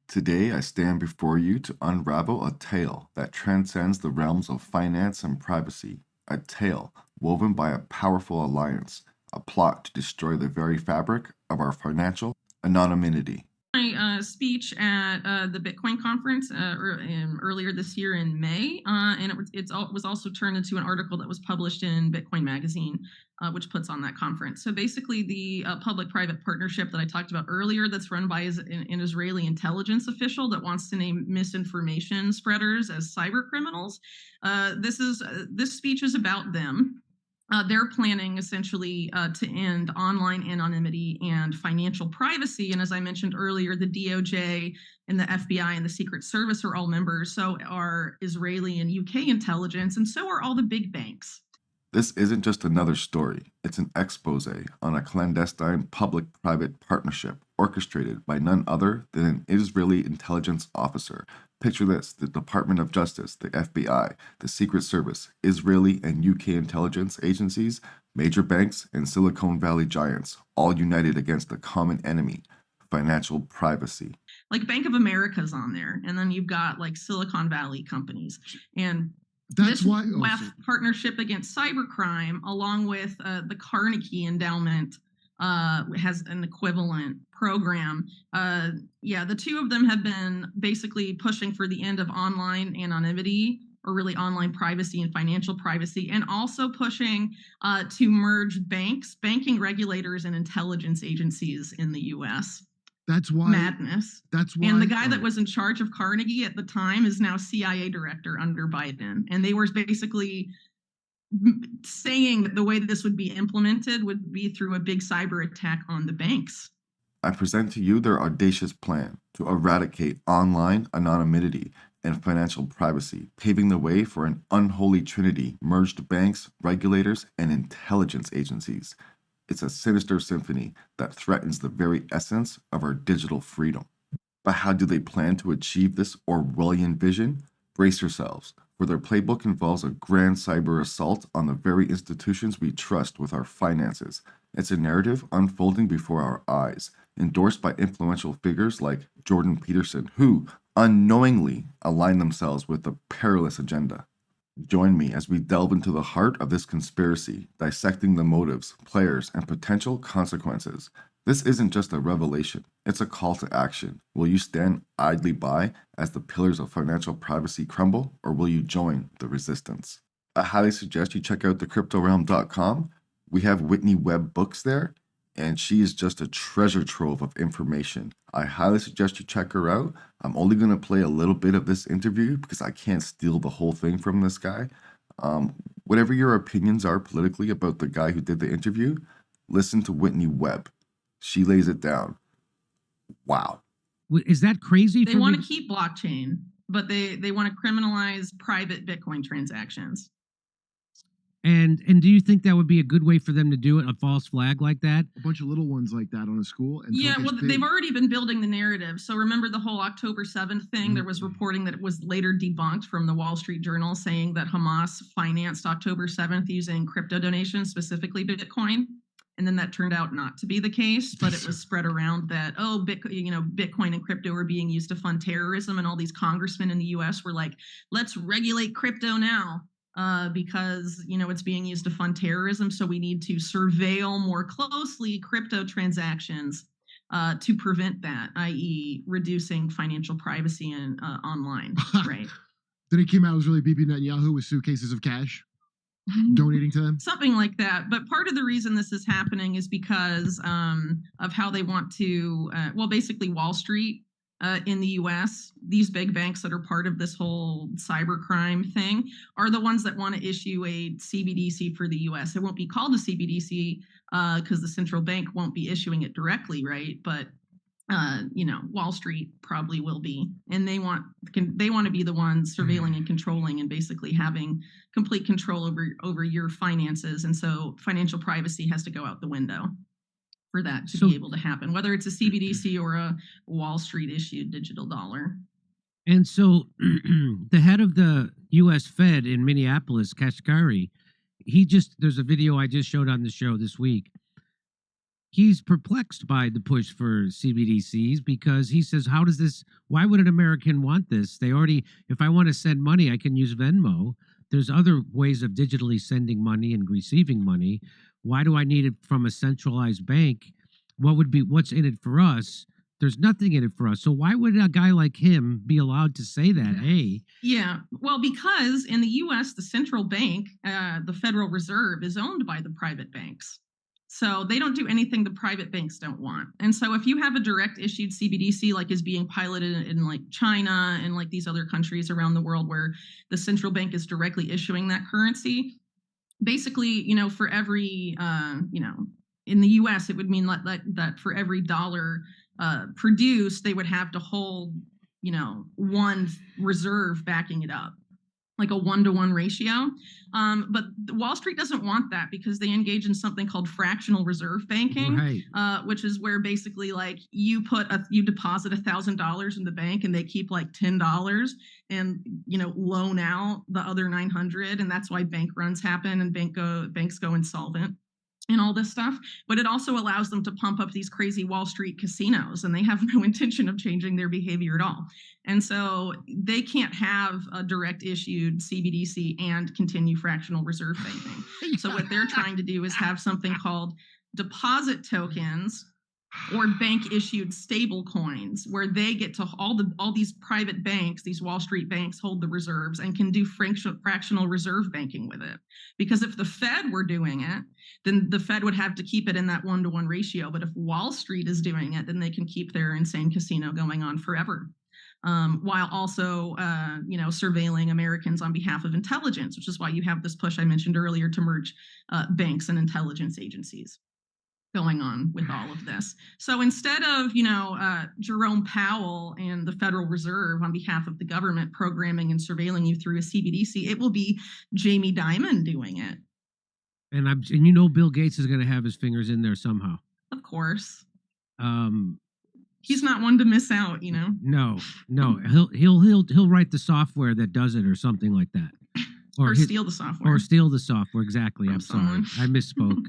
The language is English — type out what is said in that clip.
Today, I stand before you to unravel a tale that transcends the realms of finance and privacy, a tale woven by a powerful alliance, a plot to destroy the very fabric of our financial anonymity. My speech at the Bitcoin conference earlier this year in May, and was also turned into an article that was published in Bitcoin Magazine, which puts on that conference. So basically, the public-private partnership that I talked about earlier, that's run by an Israeli intelligence official that wants to name misinformation spreaders as cyber criminals. This speech is about them. They're planning essentially to end online anonymity and financial privacy. And as I mentioned earlier, the DOJ and the FBI and the Secret Service are all members. So are Israeli and UK intelligence, and so are all the big banks. This isn't just another story, it's an expose on a clandestine public private partnership orchestrated by none other than an Israeli intelligence officer. Picture this: the Department of Justice, the FBI, the Secret Service, Israeli and UK intelligence agencies, major banks, and Silicon Valley giants, all united against a common enemy: financial privacy. Like Bank of America's on there, and then you've got like Silicon Valley companies. And That's this why WAF partnership against cybercrime, along with the Carnegie Endowment, has an equivalent program. The two of them have been basically pushing for the end of online anonymity, or really online privacy and financial privacy, and also pushing to merge banking regulators, and intelligence agencies in the US. that's why Madness. that's why And the guy that was in charge of Carnegie at the time is now CIA director under Biden. And they were basically saying that the way that this would be implemented would be through a big cyber attack on the banks. I present to you their audacious plan to eradicate online anonymity and financial privacy, paving the way for an unholy trinity merged banks, regulators, and intelligence agencies. It's a sinister symphony that threatens the very essence of our digital freedom. But how do they plan to achieve this Orwellian vision? Brace yourselves, for their playbook involves a grand cyber assault on the very institutions we trust with our finances. It's a narrative unfolding before our eyes, endorsed by influential figures like Jordan Peterson, who unknowingly align themselves with the perilous agenda. Join me as we delve into the heart of this conspiracy, dissecting the motives, players, and potential consequences. This isn't just a revelation, it's a call to action. Will you stand idly by as the pillars of financial privacy crumble, or will you join the resistance? I highly suggest you check out thecryptorealm.com. We have Whitney Webb books there, and she is just a treasure trove of information. I highly suggest you check her out. I'm only going to play a little bit of this interview because I can't steal the whole thing from this guy. Whatever your opinions are politically about the guy who did the interview, listen to Whitney Webb. She lays it down. Wow. Is that crazy? They want to keep blockchain, but they want to criminalize private Bitcoin transactions. And do you think that would be a good way for them to do it, a false flag like that? a bunch of little ones like that on a school. And Yeah, well, they've already been building the narrative. So remember the whole October 7th thing? There was reporting that it was later debunked from the Wall Street Journal, saying that Hamas financed October 7th using crypto donations, specifically Bitcoin. And then that turned out not to be the case, but it was spread around that, Bitcoin and crypto are being used to fund terrorism. And all these congressmen in the US were like, let's regulate crypto now. Because it's being used to fund terrorism, so we need to surveil more closely crypto transactions to prevent that, i.e., reducing financial privacy and online. Right? Then he came out, was really beeping Netanyahu with suitcases of cash, donating to them. Something like that. But part of the reason this is happening is because of how they want to, basically Wall Street. In the US, these big banks that are part of this whole cybercrime thing are the ones that want to issue a CBDC for the US. It won't be called a CBDC because the central bank won't be issuing it directly, right? But Wall Street probably will be, and they want to be the ones surveilling and controlling and basically having complete control over your finances. And so financial privacy has to go out the window for that to be able to happen, whether it's a CBDC or a Wall Street issued digital dollar. And so the head of the U.S. Fed in Minneapolis, Kashkari, there's a video I just showed on the show this week. he's perplexed by the push for CBDCs because he says, how does this, why would an American want this? They already, if I want to send money, I can use Venmo. There's other ways of digitally sending money and receiving money. Why do I need it from a centralized bank? What's in it for us? There's nothing in it for us. So why would a guy like him be allowed to say that? Hey, Yeah, well, because in the US, the central bank, the Federal Reserve, is owned by the private banks. So they don't do anything the private banks don't want. And so if you have a direct issued CBDC, like is being piloted in like China and like these other countries around the world where the central bank is directly issuing that currency, basically, for every, in the US, it would mean that for every dollar produced, they would have to hold, one reserve backing it up, like a 1-to-1 ratio. But Wall Street doesn't want that because they engage in something called fractional reserve banking, right. which is where basically like you deposit $1,000 in the bank and they keep like $10 and loan out the other 900, and that's why bank runs happen and banks go insolvent and all this stuff. But it also allows them to pump up these crazy Wall Street casinos, and they have no intention of changing their behavior at all. And so they can't have a direct issued CBDC and continue fractional reserve banking. So what they're trying to do is have something called deposit tokens or bank issued stable coins, where they get to all these private banks, these Wall Street banks, hold the reserves and can do fractional reserve banking with it. Because if the Fed were doing it, then the Fed would have to keep it in that 1-to-1 ratio. But if Wall Street is doing it, then they can keep their insane casino going on forever. While also, surveilling Americans on behalf of intelligence, which is why you have this push I mentioned earlier to merge banks and intelligence agencies going on with all of this. So instead of, Jerome Powell and the Federal Reserve on behalf of the government programming and surveilling you through a CBDC, it will be Jamie Dimon doing it. And Bill Gates is going to have his fingers in there somehow. Of course. He's not one to miss out, No. He'll write the software that does it or something like that. Or steal the software. Or steal the software, exactly. I'm sorry. someone. I misspoke.